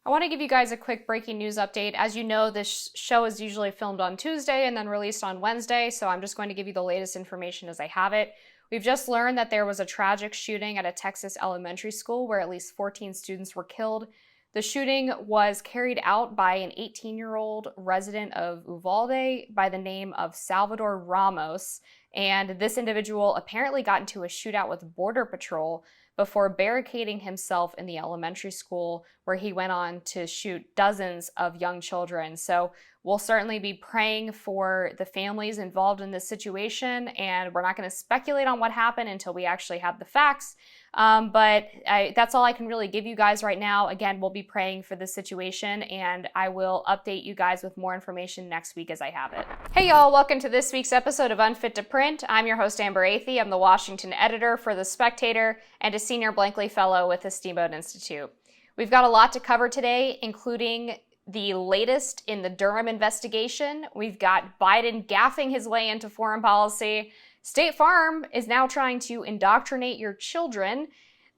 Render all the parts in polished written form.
I want to give you guys a quick breaking news update. As you know, this show is usually filmed on Tuesday and then released on Wednesday, so I'm just going to give you the latest information as I have it. We've just learned that there was a tragic shooting at a Texas elementary school where at least 14 students were killed. The shooting was carried out by an 18-year-old resident of Uvalde by the name of Salvador Ramos, and this individual apparently got into a shootout with Border Patrol before barricading himself in the elementary school, where he went on to shoot dozens of young children. So we'll certainly be praying for the families involved in this situation, and we're not going to speculate on what happened until we actually have the facts. But that's all I can really give you guys right now. Again, we'll be praying for this situation, and I will update you guys with more information next week as I have it. Hey y'all, welcome to this week's episode of Unfit to Print. I'm your host, Amber Athey. I'm the Washington editor for The Spectator and a senior Blankley fellow with the Steamboat Institute. We've got a lot to cover today, including the latest in the Durham investigation. We've got Biden gaffing his way into foreign policy. State Farm is now trying to indoctrinate your children.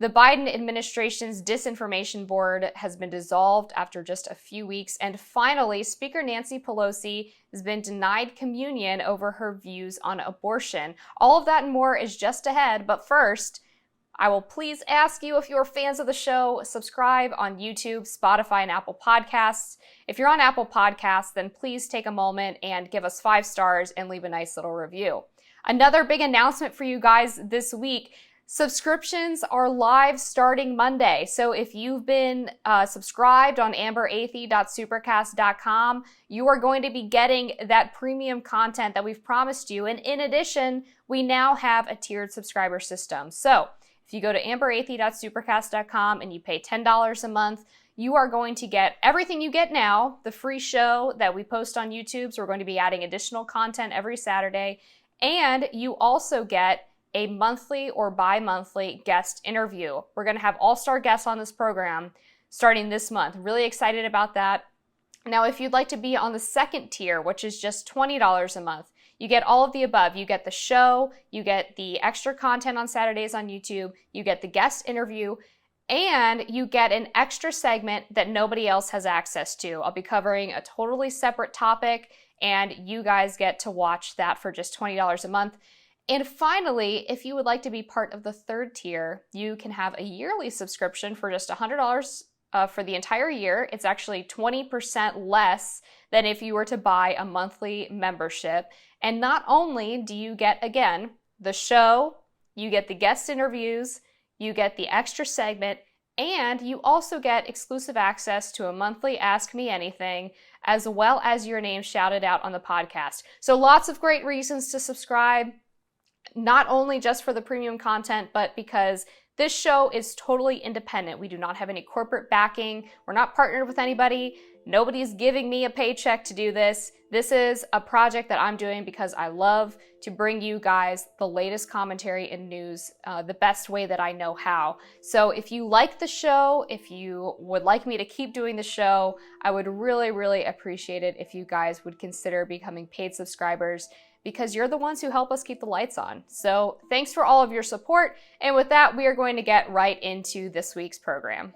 The Biden administration's disinformation board has been dissolved after just a few weeks. And finally, Speaker Nancy Pelosi has been denied communion over her views on abortion. All of that and more is just ahead. But first, I will please ask you, if you're fans of the show, subscribe on YouTube, Spotify, and Apple Podcasts. If you're on Apple Podcasts, then please take a moment and give us 5 stars and leave a nice little review. Another big announcement for you guys this week. Subscriptions are live starting Monday. So if you've been subscribed on amberathey.supercast.com, you are going to be getting that premium content that we've promised you. And in addition, we now have a tiered subscriber system. So if you go to amberathey.supercast.com and you pay $10 a month, you are going to get everything you get now, the free show that we post on YouTube. So we're going to be adding additional content every Saturday. And you also get a monthly or bi-monthly guest interview. We're going to have all-star guests on this program starting this month. Really excited about that. Now, if you'd like to be on the second tier, which is just $20 a month, you get all of the above. You get the show, you get the extra content on Saturdays on YouTube, you get the guest interview, and you get an extra segment that nobody else has access to. I'll be covering a totally separate topic, and you guys get to watch that for just $20 a month. And finally, if you would like to be part of the third tier, you can have a yearly subscription for just $100 for the entire year. It's actually 20% less than if you were to buy a monthly membership. And not only do you get, again, the show, you get the guest interviews, you get the extra segment, and you also get exclusive access to a monthly Ask Me Anything, as well as your name shouted out on the podcast. So lots of great reasons to subscribe, not only just for the premium content, but because this show is totally independent. We do not have any corporate backing. We're not partnered with anybody. Nobody's giving me a paycheck to do this. This is a project that I'm doing because I love to bring you guys the latest commentary and news the best way that I know how. So if you like the show, if you would like me to keep doing the show, I would really, really appreciate it if you guys would consider becoming paid subscribers, because you're the ones who help us keep the lights on. So thanks for all of your support. And with that, we are going to get right into this week's program.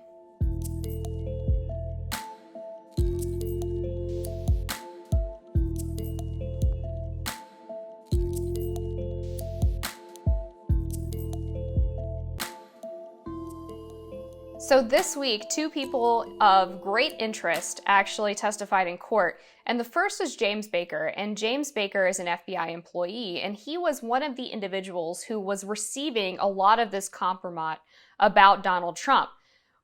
So this week, 2 people of great interest actually testified in court. And the first is James Baker. And James Baker is an FBI employee. And he was one of the individuals who was receiving a lot of this compromise about Donald Trump.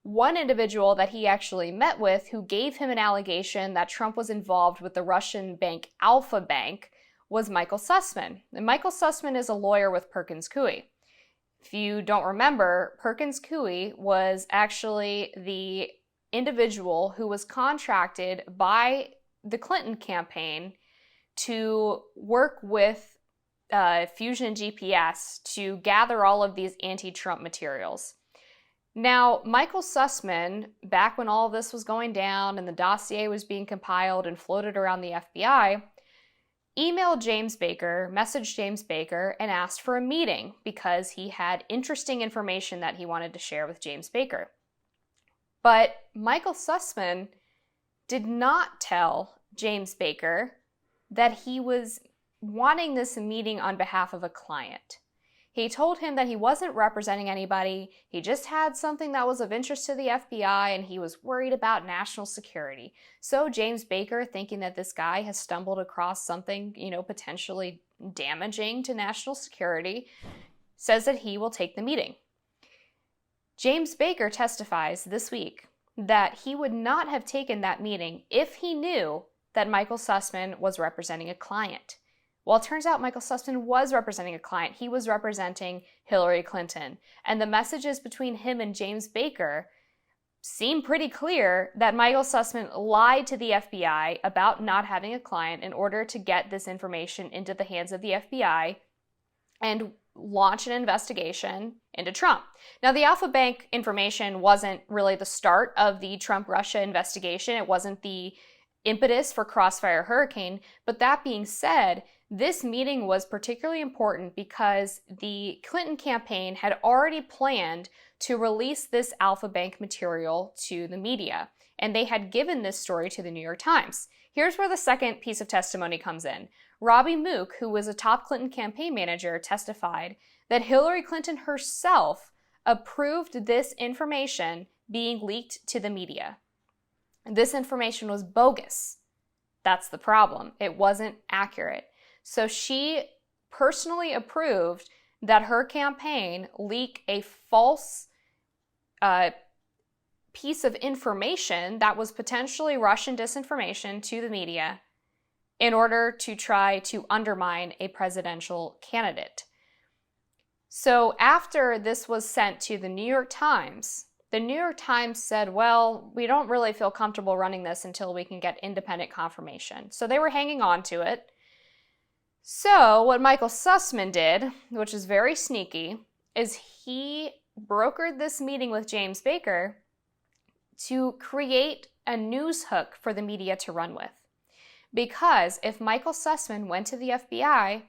One individual that he actually met with who gave him an allegation that Trump was involved with the Russian bank Alpha Bank was Michael Sussman. And Michael Sussman is a lawyer with Perkins Coie. If you don't remember, Perkins Coie was actually the individual who was contracted by the Clinton campaign to work with Fusion GPS to gather all of these anti-Trump materials. Now, Michael Sussman, back when all of this was going down and the dossier was being compiled and floated around the FBI, emailed James Baker, messaged James Baker, and asked for a meeting because he had interesting information that he wanted to share with James Baker. But Michael Sussman did not tell James Baker that he was wanting this meeting on behalf of a client. He told him that he wasn't representing anybody, he just had something that was of interest to the FBI and he was worried about national security. So James Baker, thinking that this guy has stumbled across something, potentially damaging to national security, says that he will take the meeting. James Baker testifies this week that he would not have taken that meeting if he knew that Michael Sussman was representing a client. Well, it turns out Michael Sussman was representing a client. He was representing Hillary Clinton. And the messages between him and James Baker seem pretty clear that Michael Sussman lied to the FBI about not having a client in order to get this information into the hands of the FBI and launch an investigation into Trump. Now, the Alpha Bank information wasn't really the start of the Trump-Russia investigation. It wasn't the impetus for Crossfire Hurricane. But that being said, this meeting was particularly important because the Clinton campaign had already planned to release this Alpha Bank material to the media, and they had given this story to the New York Times. Here's where the second piece of testimony comes in. Robbie Mook, who was a top Clinton campaign manager, testified that Hillary Clinton herself approved this information being leaked to the media. This information was bogus. That's the problem. It wasn't accurate. So she personally approved that her campaign leak a false piece of information that was potentially Russian disinformation to the media in order to try to undermine a presidential candidate. So after this was sent to the New York Times said, well, we don't really feel comfortable running this until we can get independent confirmation. So they were hanging on to it. So what Michael Sussman did, which is very sneaky, is he brokered this meeting with James Baker to create a news hook for the media to run with. Because if Michael Sussman went to the FBI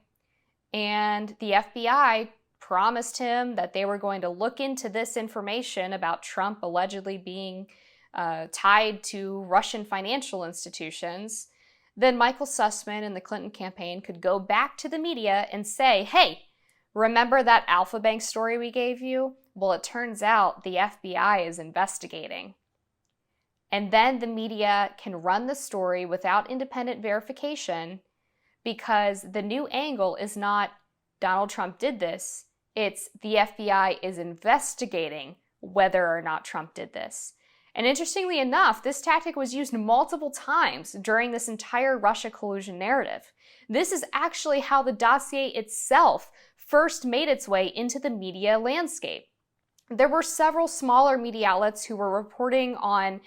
and the FBI promised him that they were going to look into this information about Trump allegedly being tied to Russian financial institutions, then Michael Sussman and the Clinton campaign could go back to the media and say, hey, remember that Alpha Bank story we gave you? Well, it turns out the FBI is investigating. And then the media can run the story without independent verification because the new angle is not Donald Trump did this, it's the FBI is investigating whether or not Trump did this. And interestingly enough, this tactic was used multiple times during this entire Russia collusion narrative. This is actually how the dossier itself first made its way into the media landscape. There were several smaller media outlets who were reporting on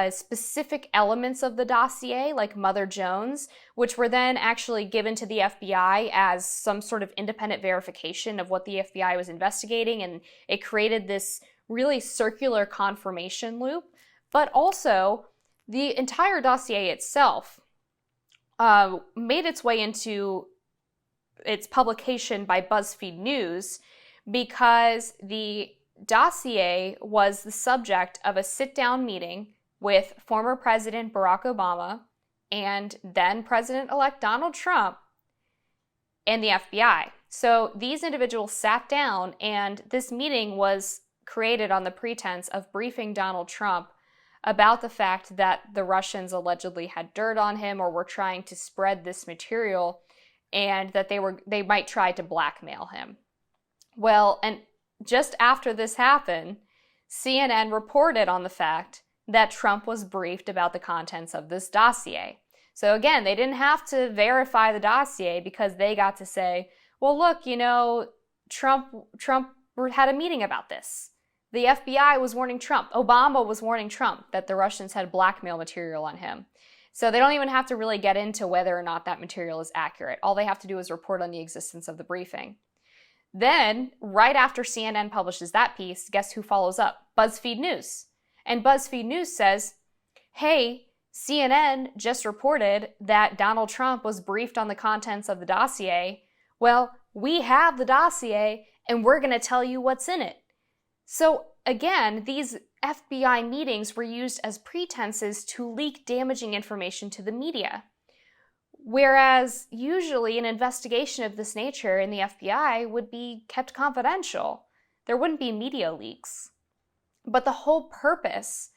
specific elements of the dossier, like Mother Jones, which were then actually given to the FBI as some sort of independent verification of what the FBI was investigating, and it created this really circular confirmation loop. But also, the entire dossier itself made its way into its publication by BuzzFeed News because the dossier was the subject of a sit-down meeting with former President Barack Obama and then President-elect Donald Trump and the FBI. So these individuals sat down, and this meeting was created on the pretense of briefing Donald Trump about the fact that the Russians allegedly had dirt on him or were trying to spread this material, and that they might try to blackmail him. Well, and just after this happened, CNN reported on the fact that Trump was briefed about the contents of this dossier. So again, they didn't have to verify the dossier because they got to say, well, look, Trump had a meeting about this. The FBI was warning Trump. Obama was warning Trump that the Russians had blackmail material on him. So they don't even have to really get into whether or not that material is accurate. All they have to do is report on the existence of the briefing. Then, right after CNN publishes that piece, guess who follows up? BuzzFeed News. And BuzzFeed News says, hey, CNN just reported that Donald Trump was briefed on the contents of the dossier. Well, we have the dossier, and we're going to tell you what's in it. So again, these FBI meetings were used as pretenses to leak damaging information to the media. Whereas usually an investigation of this nature in the FBI would be kept confidential. There wouldn't be media leaks. But the whole purpose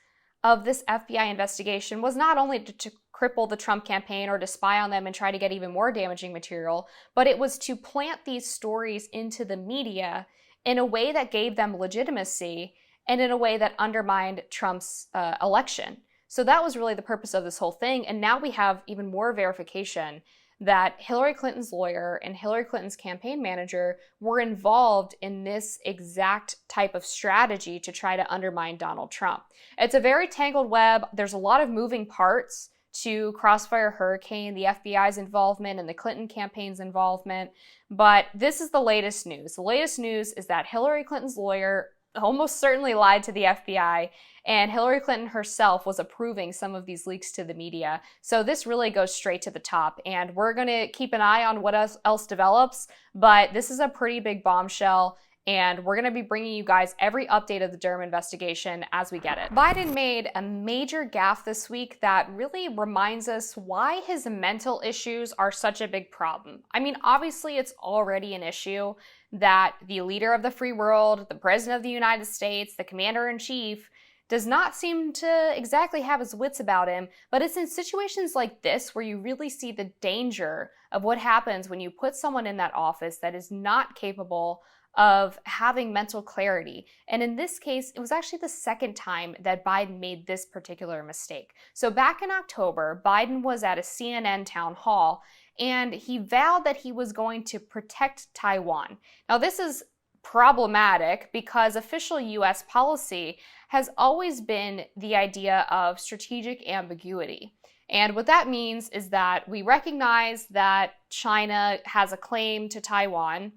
of this FBI investigation was not only to cripple the Trump campaign or to spy on them and try to get even more damaging material, but it was to plant these stories into the media in a way that gave them legitimacy and in a way that undermined Trump's election. So that was really the purpose of this whole thing. And now we have even more verification that Hillary Clinton's lawyer and Hillary Clinton's campaign manager were involved in this exact type of strategy to try to undermine Donald Trump. It's a very tangled web. There's a lot of moving parts to Crossfire Hurricane, the FBI's involvement and the Clinton campaign's involvement. But this is the latest news. The latest news is that Hillary Clinton's lawyer almost certainly lied to the FBI, and Hillary Clinton herself was approving some of these leaks to the media. So this really goes straight to the top, and we're going to keep an eye on what else develops, but this is a pretty big bombshell, and we're going to be bringing you guys every update of the Durham investigation as we get it. Biden made a major gaffe this week that really reminds us why his mental issues are such a big problem. I mean, obviously it's already an issue that the leader of the free world, the president of the United States, the commander-in-chief, does not seem to exactly have his wits about him, but it's in situations like this where you really see the danger of what happens when you put someone in that office that is not capable of having mental clarity. And in this case, it was actually the second time that Biden made this particular mistake. So back in October, Biden was at a CNN town hall, and he vowed that he was going to protect Taiwan. Now, this is problematic because official U.S. policy has always been the idea of strategic ambiguity. And what that means is that we recognize that China has a claim to Taiwan.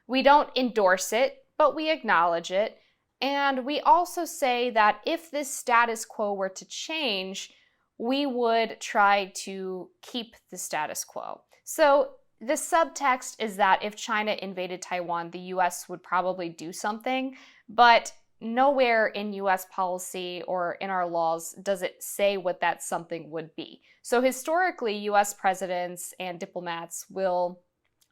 We don't endorse it, but we acknowledge it. And we also say that if this status quo were to change, we would try to keep the status quo. So the subtext is that if China invaded Taiwan, the U.S. would probably do something, but nowhere in U.S. policy or in our laws does it say what that something would be. So historically, U.S. presidents and diplomats will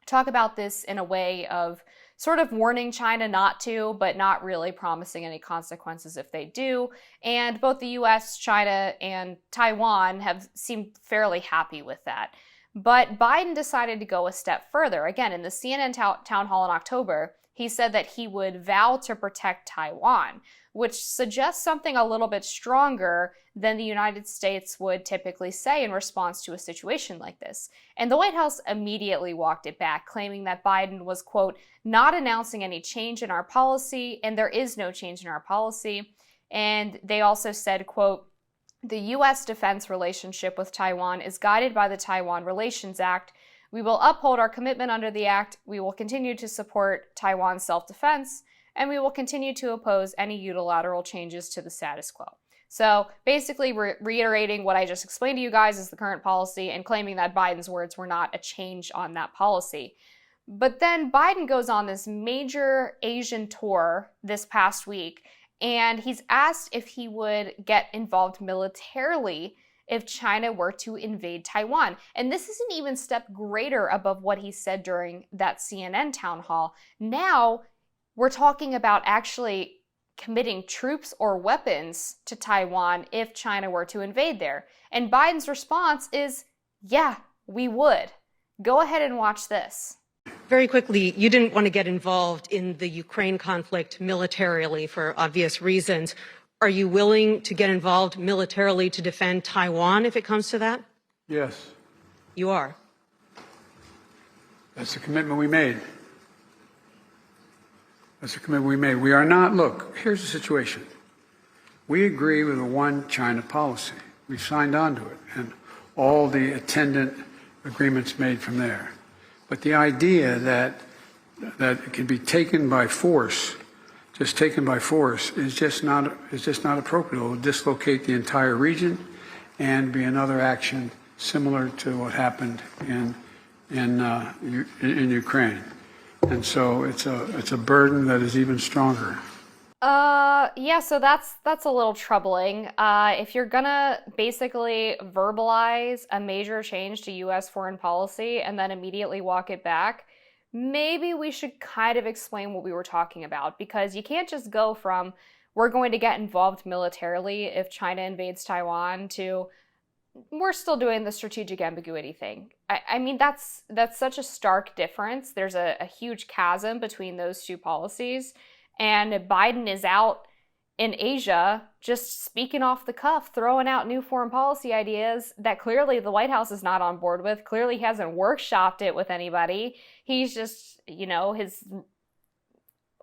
talk about this in a way of sort of warning China not to, but not really promising any consequences if they do. And both the US, China, and Taiwan have seemed fairly happy with that. But Biden decided to go a step further. Again, in the CNN town hall in October, he said that he would vow to protect Taiwan, which suggests something a little bit stronger than the United States would typically say in response to a situation like this. And the White House immediately walked it back, claiming that Biden was, quote, not announcing any change in our policy, and there is no change in our policy. And they also said, quote, the U.S. defense relationship with Taiwan is guided by the Taiwan Relations Act. We will uphold our commitment under the act. We will continue to support Taiwan's self-defense, and we will continue to oppose any unilateral changes to the status quo. So basically reiterating what I just explained to you guys is the current policy and claiming that Biden's words were not a change on that policy. But then Biden goes on this major Asian tour this past week, and he's asked if he would get involved militarily if China were to invade Taiwan. And this is an even step greater above what he said during that CNN town hall. Now we're talking about actually committing troops or weapons to Taiwan if China were to invade there. And Biden's response is, yeah, we would. Go ahead and watch this. Very quickly, you didn't want to get involved in the Ukraine conflict militarily for obvious reasons. Are you willing to get involved militarily to defend Taiwan if it comes to that? Yes. You are? That's the commitment we made. That's the commitment we made. We are not, look, here's the situation. We agree with a one China policy. We signed on to it and all the attendant agreements made from there. But the idea that it can be taken by force, just taken by force, is just not appropriate. It will dislocate the entire region and be another action similar to what happened in Ukraine. And so it's a burden that is even stronger. Yeah, so that's a little troubling. If you're gonna basically verbalize a major change to US foreign policy and then immediately walk it back, maybe we should kind of explain what we were talking about, because you can't just go from we're going to get involved militarily if China invades Taiwan to we're still doing the strategic ambiguity thing. I mean, that's such a stark difference. There's a huge chasm between those two policies. And Biden is out in Asia just speaking off the cuff, throwing out new foreign policy ideas that clearly the White House is not on board with. Clearly he hasn't workshopped it with anybody. He's just, his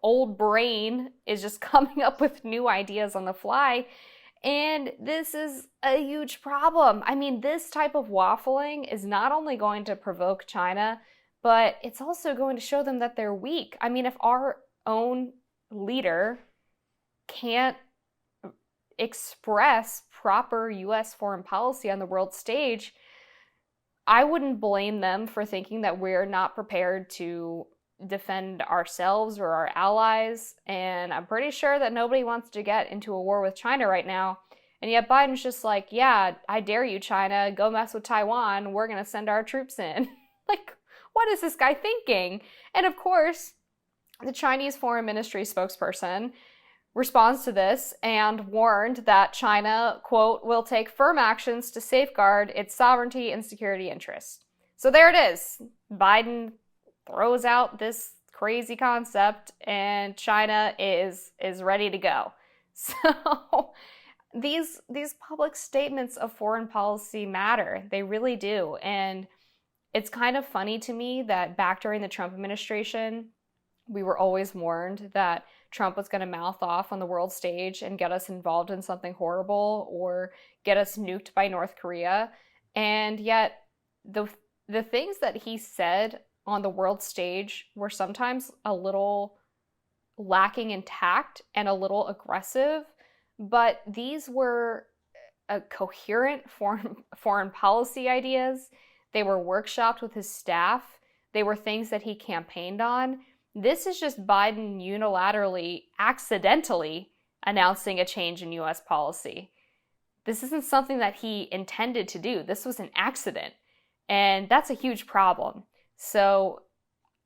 old brain is just coming up with new ideas on the fly. And this is a huge problem. I mean, this type of waffling is not only going to provoke China, but it's also going to show them that they're weak. I mean, if our own leader can't express proper US foreign policy on the world stage, I wouldn't blame them for thinking that we're not prepared to defend ourselves or our allies. And I'm pretty sure that nobody wants to get into a war with China right now. And yet Biden's just like, yeah, I dare you, China, go mess with Taiwan. We're going to send our troops in. Like, what is this guy thinking? And of course, the Chinese Foreign Ministry spokesperson responds to this and warned that China, quote, will take firm actions to safeguard its sovereignty and security interests. So there it is. Biden throws out this crazy concept and China is ready to go. So these public statements of foreign policy matter. They really do. And it's kind of funny to me that back during the Trump administration, we were always warned that Trump was going to mouth off on the world stage and get us involved in something horrible or get us nuked by North Korea. And yet the things that he said on the world stage were sometimes a little lacking in tact and a little aggressive, but these were coherent foreign policy ideas. They were workshopped with his staff. They were things that he campaigned on. This is just Biden unilaterally, accidentally announcing a change in US policy. This isn't something that he intended to do. This was an accident. And that's a huge problem. So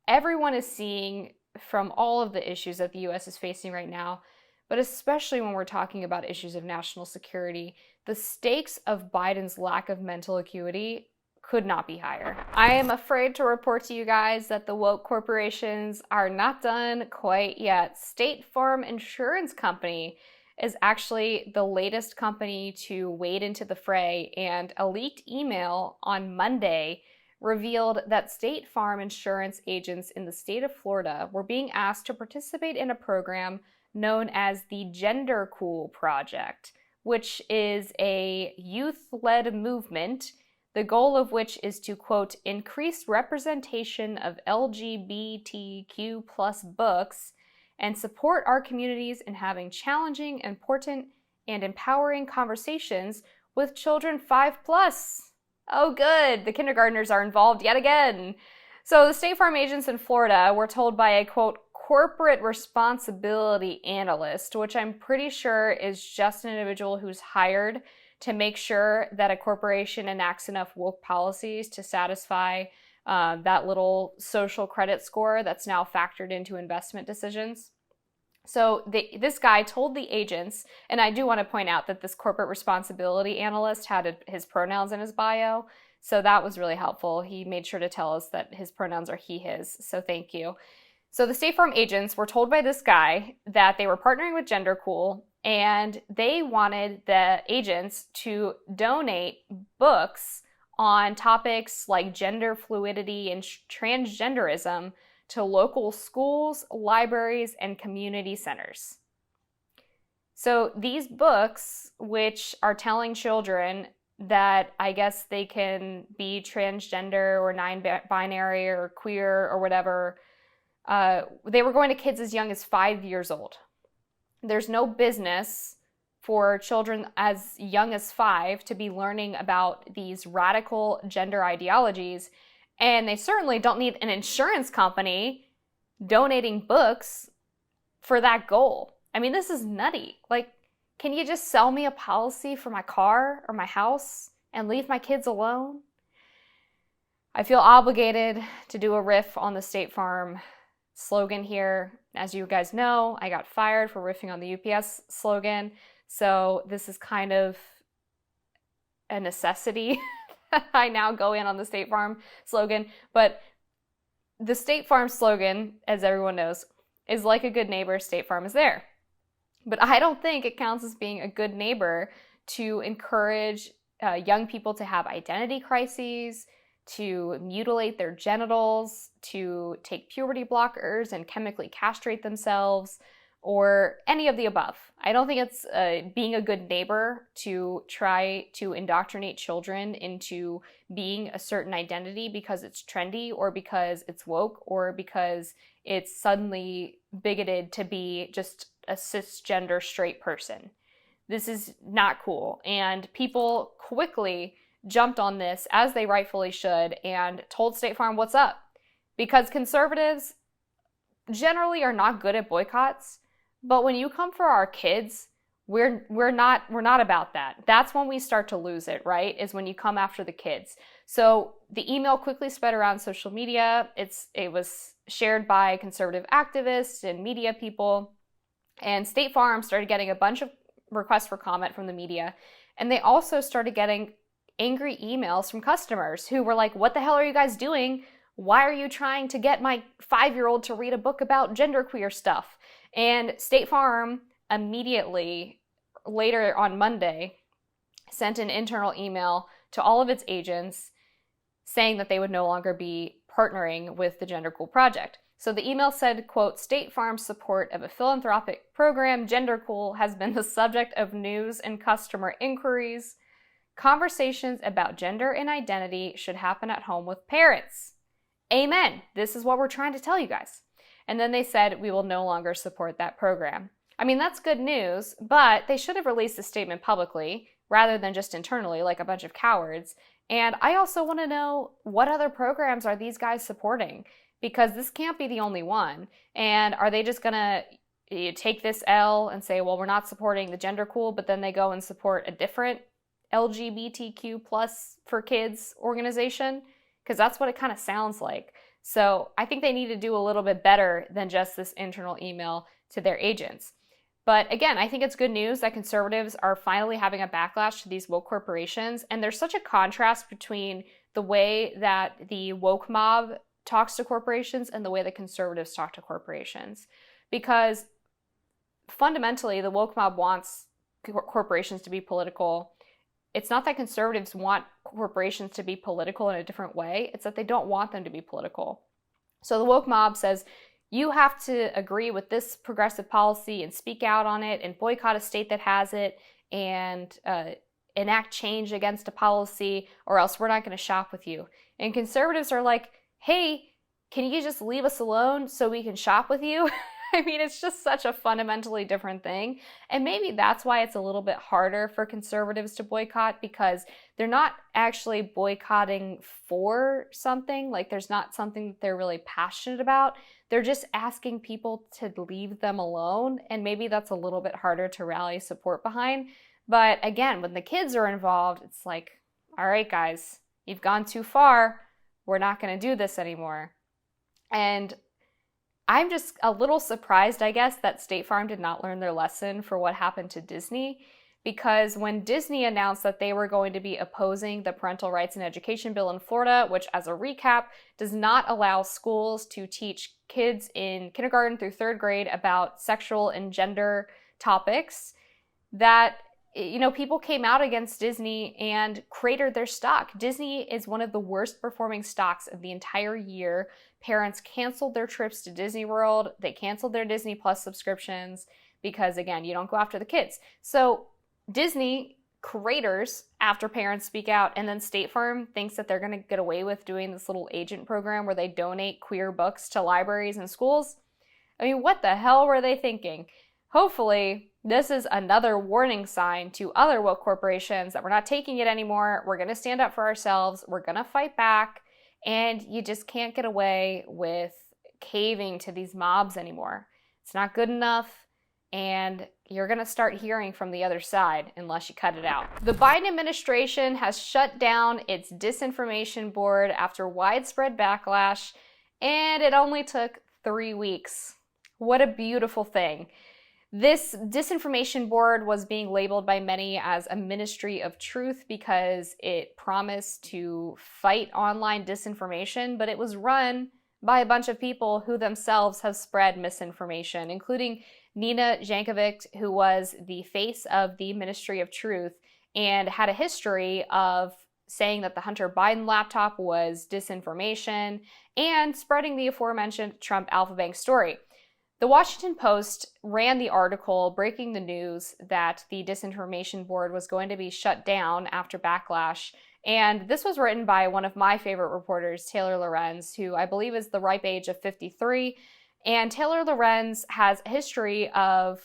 everyone is seeing from all of the issues that the US is facing right now, but especially when we're talking about issues of national security, the stakes of Biden's lack of mental acuity could not be higher. I am afraid to report to you guys that the woke corporations are not done quite yet. State Farm Insurance Company is actually the latest company to wade into the fray, and a leaked email on Monday revealed that State Farm insurance agents in the state of Florida were being asked to participate in a program known as the Gender Cool Project, which is a youth-led movement, the goal of which is to, quote, increase representation of LGBTQ plus books and support our communities in having challenging, important, and empowering conversations with children 5 plus. Oh, good. The kindergartners are involved yet again. So the State Farm agents in Florida were told by a, quote, corporate responsibility analyst, which I'm pretty sure is just an individual who's hired to make sure that a corporation enacts enough woke policies to satisfy that little social credit score that's now factored into investment decisions. So this guy told the agents, and I do want to point out that this corporate responsibility analyst had his pronouns in his bio, so that was really helpful. He made sure to tell us that his pronouns are he, his, so thank you. So the State Farm agents were told by this guy that they were partnering with Gender Cool, and they wanted the agents to donate books on topics like gender fluidity and transgenderism to local schools, libraries, and community centers. So these books, which are telling children that I guess they can be transgender or non-binary or queer or whatever, they were going to kids as young as 5 years old. There's no business for children as young as 5 to be learning about these radical gender ideologies, and they certainly don't need an insurance company donating books for that goal. I mean, this is nutty. Like, can you just sell me a policy for my car or my house and leave my kids alone? I feel obligated to do a riff on the State Farm slogan here. As you guys know, I got fired for riffing on the UPS slogan, so this is kind of a necessity. I now go in on the State Farm slogan, but the State Farm slogan, as everyone knows, is like a good neighbor, State Farm is there. But I don't think it counts as being a good neighbor to encourage young people to have identity crises, to mutilate their genitals, to take puberty blockers and chemically castrate themselves, or any of the above. I don't think it's being a good neighbor to try to indoctrinate children into being a certain identity because it's trendy or because it's woke or because it's suddenly bigoted to be just a cisgender straight person. This is not cool. And people quickly jumped on this, as they rightfully should, and told State Farm what's up. Because conservatives generally are not good at boycotts, but when you come for our kids, we're not about that. That's when we start to lose it, right? Is when you come after the kids. So the email quickly spread around social media. It was shared by conservative activists and media people, and State Farm started getting a bunch of requests for comment from the media, and they also started getting angry emails from customers who were like, what the hell are you guys doing? Why are you trying to get my 5-year-old to read a book about genderqueer stuff? And State Farm immediately, later on Monday, sent an internal email to all of its agents saying that they would no longer be partnering with the Gender Cool Project. So the email said, quote, State Farm's support of a philanthropic program, Gender Cool, has been the subject of news and customer inquiries. Conversations about gender and identity should happen at home with parents. Amen. This is what we're trying to tell you guys. And then they said, we will no longer support that program. I mean, that's good news, but they should have released a statement publicly rather than just internally like a bunch of cowards. And I also want to know, what other programs are these guys supporting? Because this can't be the only one. And are they just going to take this L and say, well, we're not supporting the Gender Cool, but then they go and support a different LGBTQ plus for kids organization? Because that's what it kind of sounds like. So I think they need to do a little bit better than just this internal email to their agents. But again, I think it's good news that conservatives are finally having a backlash to these woke corporations. And there's such a contrast between the way that the woke mob talks to corporations and the way that conservatives talk to corporations. Because fundamentally, the woke mob wants corporations to be political. It's not that conservatives want corporations to be political in a different way. It's that they don't want them to be political. So the woke mob says, you have to agree with this progressive policy and speak out on it and boycott a state that has it and enact change against a policy, or else we're not going to shop with you. And conservatives are like, hey, can you just leave us alone so we can shop with you? I mean, it's just such a fundamentally different thing. And maybe that's why it's a little bit harder for conservatives to boycott, because they're not actually boycotting for something. Like, there's not something that they're really passionate about. They're just asking people to leave them alone. And maybe that's a little bit harder to rally support behind. But again, when the kids are involved, it's like, all right, guys, you've gone too far. We're not going to do this anymore. And I'm just a little surprised, I guess, that State Farm did not learn their lesson for what happened to Disney, because when Disney announced that they were going to be opposing the Parental Rights and Education Bill in Florida, which, as a recap, does not allow schools to teach kids in kindergarten through 3rd grade about sexual and gender topics, that, you know, people came out against Disney and cratered their stock. Disney is one of the worst performing stocks of the entire year. Parents canceled their trips to Disney World. They canceled their Disney Plus subscriptions because, again, you don't go after the kids. So Disney craters after parents speak out, and then State Farm thinks that they're going to get away with doing this little agent program where they donate queer books to libraries and schools. I mean, what the hell were they thinking? Hopefully, this is another warning sign to other woke corporations that we're not taking it anymore. We're going to stand up for ourselves. We're going to fight back. And you just can't get away with caving to these mobs anymore. It's not good enough. and you're going to start hearing from the other side unless you cut it out. The Biden administration has shut down its disinformation board after widespread backlash, and it only took 3 weeks. What a beautiful thing. This disinformation board was being labeled by many as a ministry of truth because it promised to fight online disinformation, but it was run by a bunch of people who themselves have spread misinformation, including Nina Jankowicz, who was the face of the Ministry of Truth and had a history of saying that the Hunter Biden laptop was disinformation and spreading the aforementioned Trump Alpha Bank story. The Washington Post ran the article breaking the news that the disinformation board was going to be shut down after backlash. And this was written by one of my favorite reporters, Taylor Lorenz, who I believe is the ripe age of 53. And Taylor Lorenz has a history of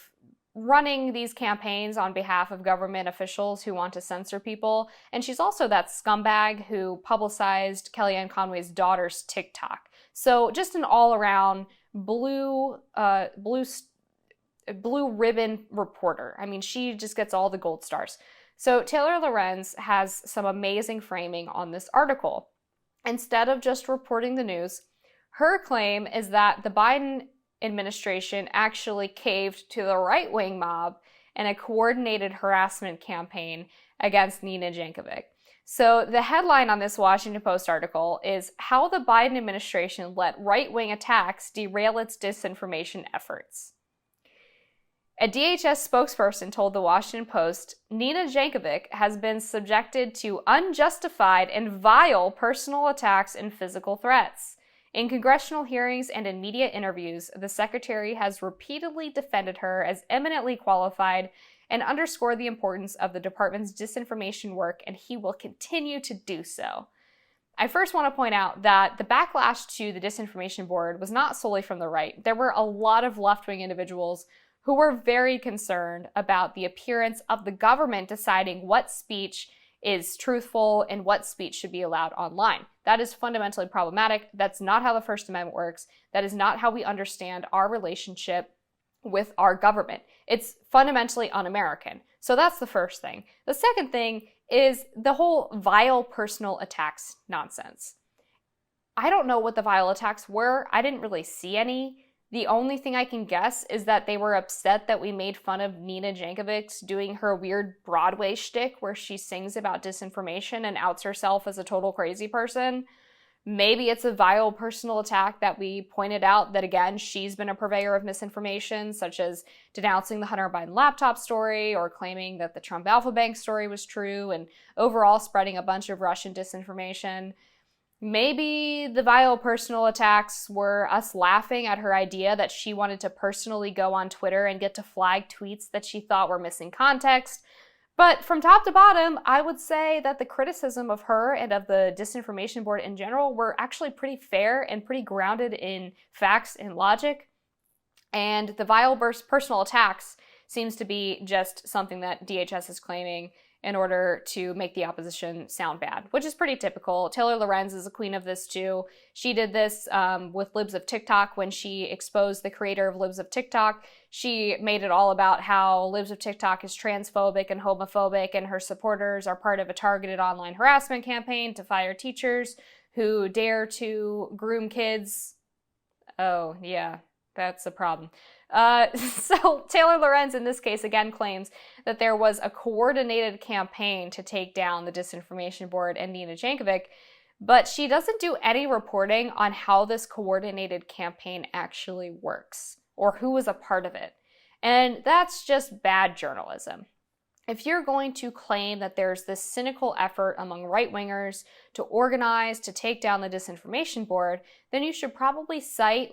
running these campaigns on behalf of government officials who want to censor people. And she's also that scumbag who publicized Kellyanne Conway's daughter's TikTok. So just an all-around blue ribbon reporter. I mean, she just gets all the gold stars. So Taylor Lorenz has some amazing framing on this article. Instead of just reporting the news, her claim is that the Biden administration actually caved to the right-wing mob in a coordinated harassment campaign against Nina Jankowicz. So the headline on this Washington Post article is How the Biden Administration Let Right-Wing Attacks Derail Its Disinformation Efforts. A DHS spokesperson told the Washington Post, Nina Jankowicz has been subjected to unjustified and vile personal attacks and physical threats. In congressional hearings and in media interviews, the secretary has repeatedly defended her as eminently qualified and underscored the importance of the department's disinformation work, and he will continue to do so. I first want to point out that the backlash to the disinformation board was not solely from the right. There were a lot of left-wing individuals who were very concerned about the appearance of the government deciding what speech is truthful and what speech should be allowed online. That is fundamentally problematic. That's not how the First Amendment works. That is not how we understand our relationship with our government. It's fundamentally un-American. So that's the first thing. The second thing is the whole vile personal attacks nonsense. I don't know what the vile attacks were. I didn't really see any. The only thing I can guess is that they were upset that we made fun of Nina Jankowicz doing her weird Broadway shtick where she sings about disinformation and outs herself as a total crazy person. Maybe it's a vile personal attack that we pointed out that, again, she's been a purveyor of misinformation, such as denouncing the Hunter Biden laptop story or claiming that the Trump Alpha Bank story was true and overall spreading a bunch of Russian disinformation. Maybe the vile personal attacks were us laughing at her idea that she wanted to personally go on Twitter and get to flag tweets that she thought were missing context. But from top to bottom, I would say that the criticism of her and of the disinformation board in general were actually pretty fair and pretty grounded in facts and logic. And the vile personal attacks seems to be just something that DHS is claiming in order to make the opposition sound bad, which is pretty typical. Taylor Lorenz is a queen of this too. She did this with Libs of TikTok when she exposed the creator of Libs of TikTok. She made it all about how Libs of TikTok is transphobic and homophobic, and her supporters are part of a targeted online harassment campaign to fire teachers who dare to groom kids. Oh, yeah, that's a problem. So Taylor Lorenz in this case again claims that there was a coordinated campaign to take down the disinformation board and Nina Jankowicz, but she doesn't do any reporting on how this coordinated campaign actually works or who was a part of it. And that's just bad journalism. If you're going to claim that there's this cynical effort among right-wingers to organize to take down the disinformation board, then you should probably cite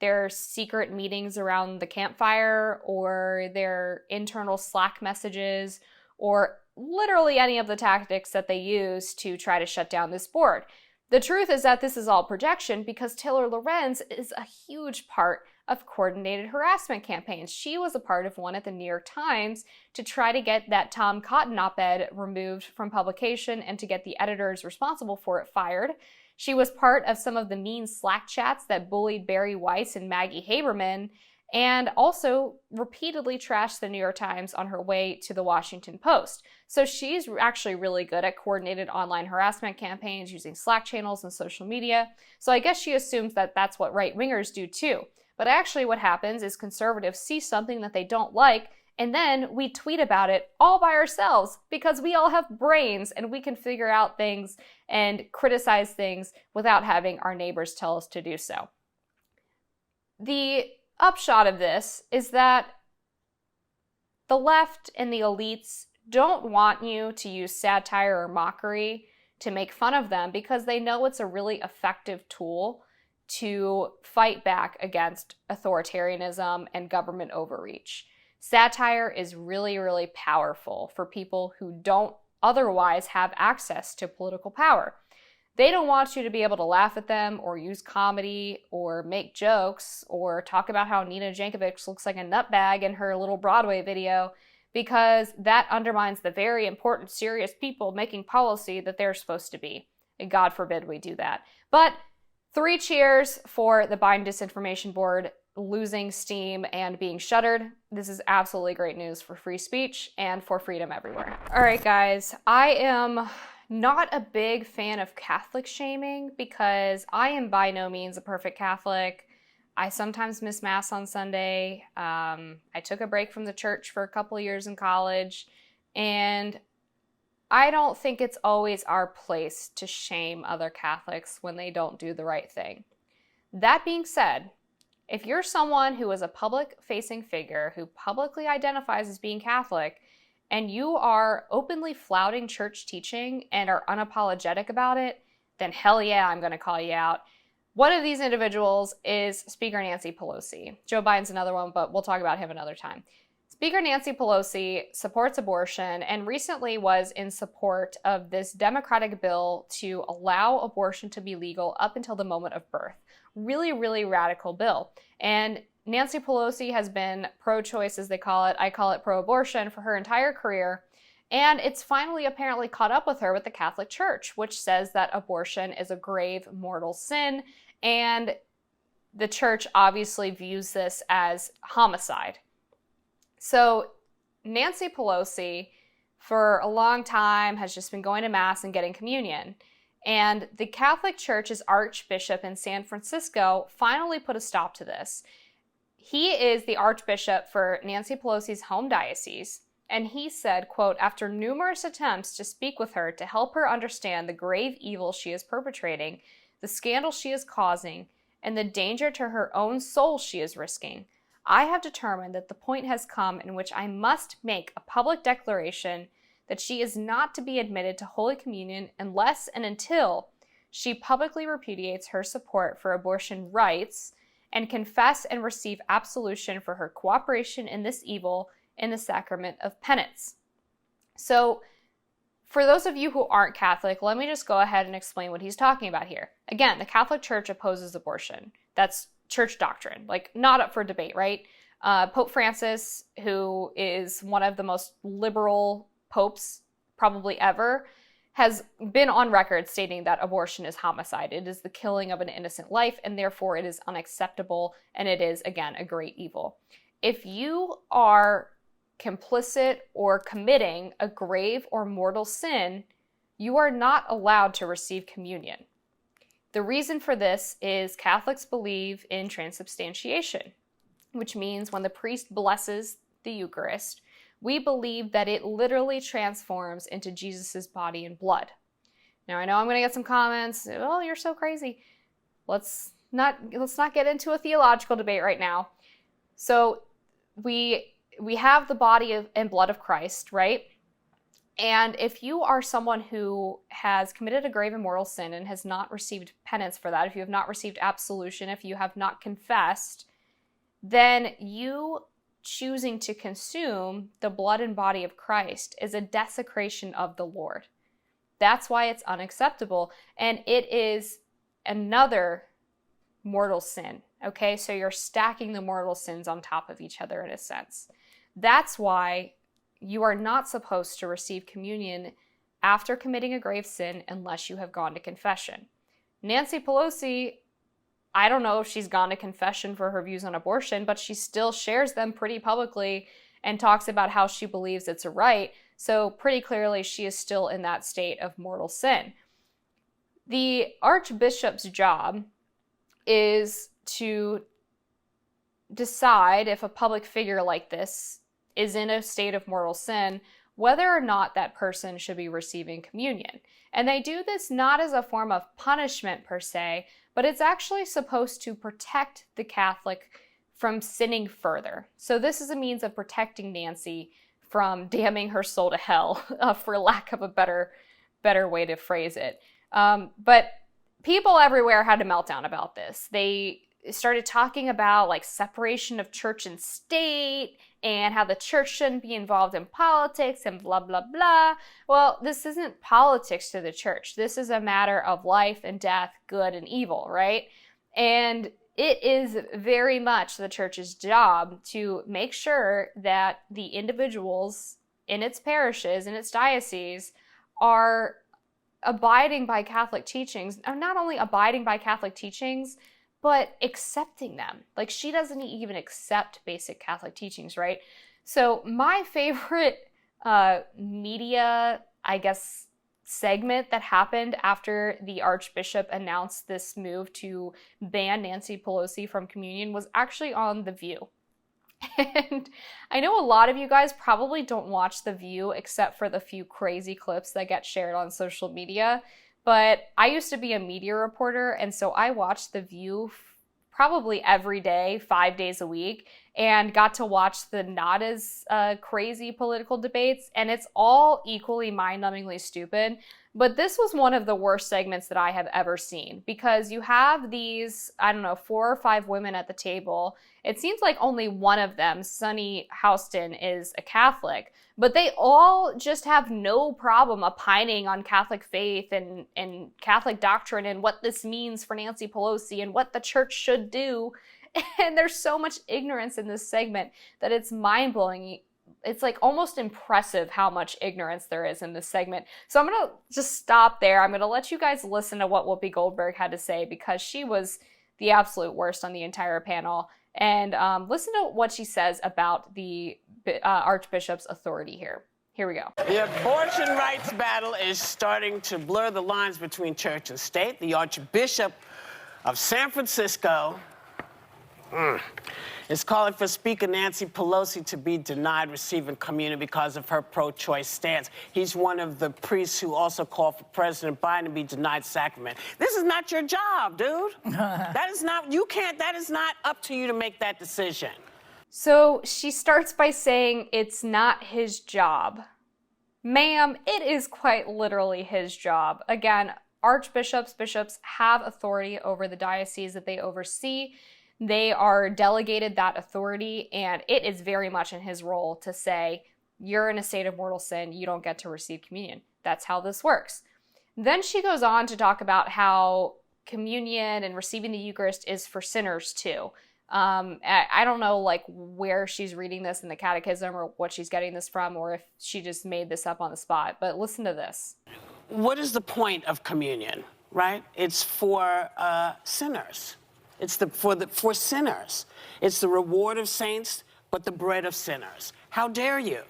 their secret meetings around the campfire or their internal Slack messages or literally any of the tactics that they use to try to shut down this board. The truth is that this is all projection because Taylor Lorenz is a huge part of coordinated harassment campaigns. She was a part of one at the New York Times to try to get that Tom Cotton op-ed removed from publication and to get the editors responsible for it fired. She was part of some of the mean Slack chats that bullied Barry Weiss and Maggie Haberman. and also repeatedly trashed the New York Times on her way to the Washington Post. So she's actually really good at coordinated online harassment campaigns using Slack channels and social media. So I guess she assumes that that's what right-wingers do too. But actually what happens is conservatives see something that they don't like, and then we tweet about it all by ourselves because we all have brains and we can figure out things and criticize things without having our neighbors tell us to do so. The upshot of this is that the left and the elites don't want you to use satire or mockery to make fun of them because they know it's a really effective tool to fight back against authoritarianism and government overreach. Satire is really, really powerful for people who don't otherwise have access to political power. They don't want you to be able to laugh at them or use comedy or make jokes or talk about how Nina Jankovic looks like a nutbag in her little Broadway video, because that undermines the very important, serious people making policy that they're supposed to be. And God forbid we do that. But 3 cheers for the Biden Disinformation Board losing steam and being shuttered. This is absolutely great news for free speech and for freedom everywhere. All right, guys, I am not a big fan of Catholic shaming because I am by no means a perfect Catholic. I sometimes miss Mass on Sunday. I took a break from the church for a couple of years in college, and I don't think it's always our place to shame other Catholics when they don't do the right thing. That being said, if you're someone who is a public-facing figure who publicly identifies as being Catholic, and you are openly flouting church teaching and are unapologetic about it, then hell yeah, I'm going to call you out. One of these individuals is Speaker Nancy Pelosi. Joe Biden's another one, but we'll talk about him another time. Speaker Nancy Pelosi supports abortion and recently was in support of this Democratic bill to allow abortion to be legal up until the moment of birth. Really, really radical bill. And Nancy Pelosi has been pro-choice, as they call it. I call it pro-abortion for her entire career. And it's finally apparently caught up with her with the Catholic Church, which says that abortion is a grave mortal sin. And the church obviously views this as homicide. So Nancy Pelosi, for a long time, has just been going to Mass and getting communion. And the Catholic Church's Archbishop in San Francisco finally put a stop to this. He is the Archbishop for Nancy Pelosi's home diocese, and he said, quote, "After numerous attempts to speak with her to help her understand the grave evil she is perpetrating, the scandal she is causing, and the danger to her own soul she is risking, I have determined that the point has come in which I must make a public declaration that she is not to be admitted to Holy Communion unless and until she publicly repudiates her support for abortion rights and confess and receive absolution for her cooperation in this evil in the sacrament of penance." So, for those of you who aren't Catholic, let me just go ahead and explain what he's talking about here. Again, the Catholic Church opposes abortion. That's church doctrine, like not up for debate, right? Pope Francis, who is one of the most liberal popes probably ever, has been on record stating that abortion is homicide. It is the killing of an innocent life, and therefore it is unacceptable, and it is, again, a great evil. If you are complicit or committing a grave or mortal sin, you are not allowed to receive communion. The reason for this is Catholics believe in transubstantiation, which means when the priest blesses the Eucharist, we believe that it literally transforms into Jesus' body and blood. Now, I know I'm going to get some comments. Oh, you're so crazy. Let's not get into a theological debate right now. So we have the body and blood of Christ, right? And if you are someone who has committed a grave and mortal sin and has not received penance for that, if you have not received absolution, if you have not confessed, then you choosing to consume the blood and body of Christ is a desecration of the Lord. That's why it's unacceptable. And it is another mortal sin. Okay, so you're stacking the mortal sins on top of each other in a sense. That's why you are not supposed to receive communion after committing a grave sin unless you have gone to confession. Nancy Pelosi I don't know if she's gone to confession for her views on abortion, but she still shares them pretty publicly and talks about how she believes it's a right. So pretty clearly she is still in that state of mortal sin. The archbishop's job is to decide if a public figure like this is in a state of mortal sin, whether or not that person should be receiving communion. And they do this not as a form of punishment per se, but it's actually supposed to protect the Catholic from sinning further. So this is a means of protecting Nancy from damning her soul to hell, for lack of a better way to phrase it. But people everywhere had a meltdown about this. They started talking about like separation of church and state and how the church shouldn't be involved in politics and blah, blah, blah. Well, this isn't politics to the church. This is a matter of life and death, good and evil, right? And it is very much the church's job to make sure that the individuals in its parishes, in its dioceses, are abiding by Catholic teachings, or not only abiding by Catholic teachings, but accepting them. Like, she doesn't even accept basic Catholic teachings, right? So my favorite media, I guess, segment that happened after the Archbishop announced this move to ban Nancy Pelosi from communion was actually on The View. And I know a lot of you guys probably don't watch The View except for the few crazy clips that get shared on social media. But I used to be a media reporter, and so I watched The View probably every day, 5 days a week, and got to watch the not as crazy political debates, and it's all equally mind-numbingly stupid. But this was one of the worst segments that I have ever seen, because you have these, 4 or 5 women at the table. It seems like only one of them, Sunny Houston, is a Catholic, but they all just have no problem opining on Catholic faith and Catholic doctrine and what this means for Nancy Pelosi and what the church should do. And there's so much ignorance in this segment that it's mind-blowing. It's like almost impressive how much ignorance there is in this segment. So I'm going to just stop there. I'm going to let you guys listen to what Whoopi Goldberg had to say, because she was the absolute worst on the entire panel. And listen to what she says about the Archbishop's authority here. Here we go. The abortion rights battle is starting to blur the lines between church and state. The Archbishop of San Francisco is calling for Speaker Nancy Pelosi to be denied receiving communion because of her pro-choice stance. He's one of the priests who also called for President Biden to be denied sacrament. This is not your job, dude. That is not up to you to make that decision. So she starts by saying it's not his job. Ma'am, it is quite literally his job. Again, archbishops, bishops have authority over the diocese that they oversee. They are delegated that authority, and it is very much in his role to say, you're in a state of mortal sin, you don't get to receive communion. That's how this works. Then she goes on to talk about how communion and receiving the Eucharist is for sinners too. I don't know like where she's reading this in the catechism or what she's getting this from, or if she just made this up on the spot, but listen to this. What is the point of communion, right? It's for sinners. It's for sinners. It's the reward of saints, but the bread of sinners. How dare you?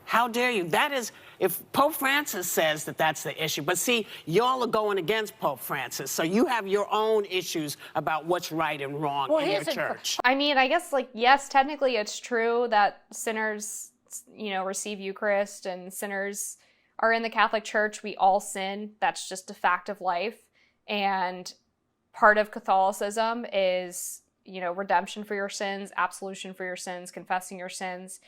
How dare you? That is, if Pope Francis says that that's the issue. But see, y'all are going against Pope Francis, so you have your own issues about what's right and wrong in your church. I mean, I guess, like, yes, technically it's true that sinners, receive Eucharist, and sinners are in the Catholic Church. We all sin. That's just a fact of life. And part of Catholicism is, redemption for your sins, absolution for your sins, confessing your sins.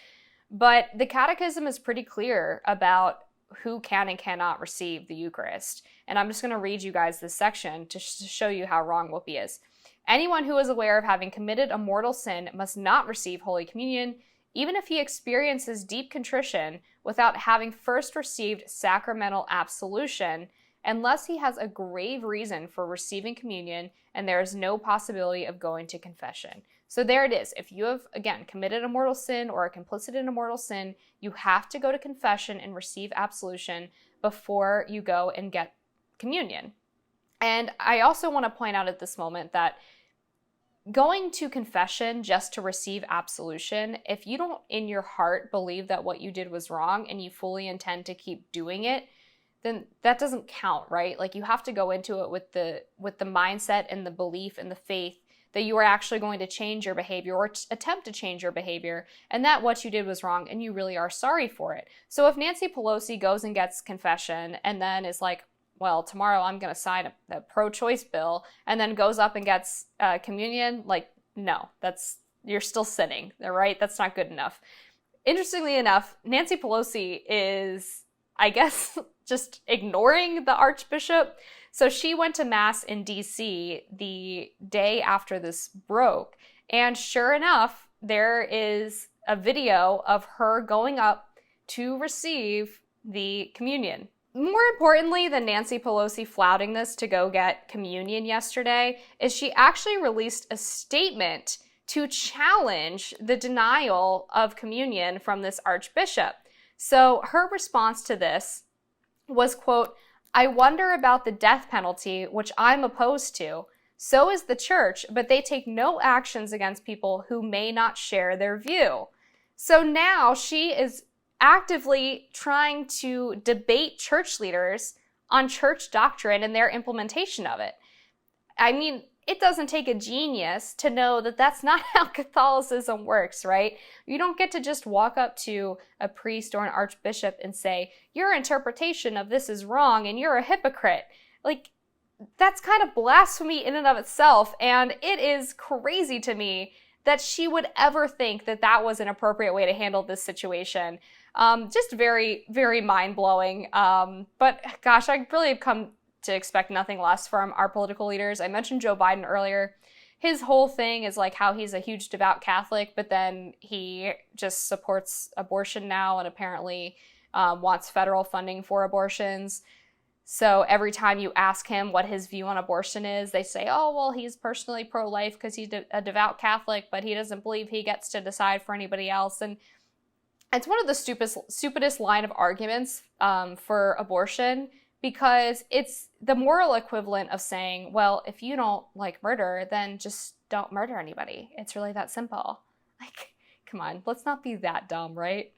But the Catechism is pretty clear about who can and cannot receive the Eucharist. And I'm just going to read you guys this section to show you how wrong Whoopi is. Anyone who is aware of having committed a mortal sin must not receive Holy Communion, even if he experiences deep contrition without having first received sacramental absolution, unless he has a grave reason for receiving communion and there is no possibility of going to confession. So there it is. If you have, again, committed a mortal sin or are complicit in a mortal sin, you have to go to confession and receive absolution before you go and get communion. And I also want to point out at this moment that going to confession just to receive absolution, if you don't in your heart believe that what you did was wrong and you fully intend to keep doing it, then that doesn't count, right? Like, you have to go into it with the mindset and the belief and the faith that you are actually going to change your behavior or attempt to change your behavior, and that what you did was wrong and you really are sorry for it. So if Nancy Pelosi goes and gets confession and then is like, well, tomorrow I'm going to sign a pro-choice bill, and then goes up and gets communion, like, no, you're still sinning, right? That's not good enough. Interestingly enough, Nancy Pelosi is, I guess, just ignoring the Archbishop. So she went to Mass in DC the day after this broke, and sure enough, there is a video of her going up to receive the communion. More importantly than Nancy Pelosi flouting this to go get communion yesterday is she actually released a statement to challenge the denial of communion from this archbishop. So her response to this was, quote, "I wonder about the death penalty, which I'm opposed to. So is the church, but they take no actions against people who may not share their view." So now she is actively trying to debate church leaders on church doctrine and their implementation of it. I mean, it doesn't take a genius to know that that's not how Catholicism works, right? You don't get to just walk up to a priest or an archbishop and say, your interpretation of this is wrong and you're a hypocrite. Like, that's kind of blasphemy in and of itself, and it is crazy to me that she would ever think that that was an appropriate way to handle this situation. Just very, very mind-blowing. But gosh, I really have come to expect nothing less from our political leaders. I mentioned Joe Biden earlier. His whole thing is like how he's a huge devout Catholic, but then he just supports abortion now and apparently wants federal funding for abortions. So every time you ask him what his view on abortion is, they say, oh, well, he's personally pro-life because he's a devout Catholic, but he doesn't believe he gets to decide for anybody else. And it's one of the stupidest line of arguments for abortion, because it's the moral equivalent of saying, well, if you don't like murder, then just don't murder anybody. It's really that simple. Like, come on, let's not be that dumb, right?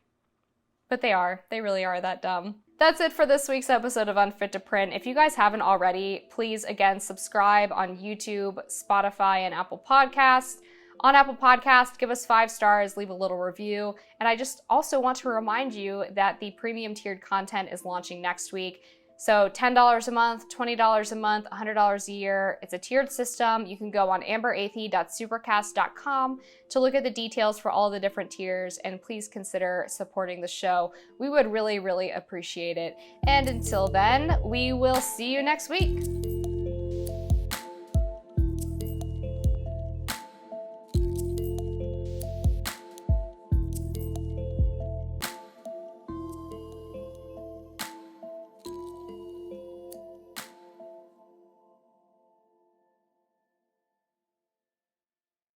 But they are. They really are that dumb. That's it for this week's episode of Unfit to Print. If you guys haven't already, please, again, subscribe on YouTube, Spotify, and Apple Podcasts. On Apple Podcasts, give us 5 stars, leave a little review. And I just also want to remind you that the premium tiered content is launching next week. So $10 a month, $20 a month, $100 a year. It's a tiered system. You can go on amberathey.supercast.com to look at the details for all the different tiers, and please consider supporting the show. We would really, really appreciate it. And until then, we will see you next week.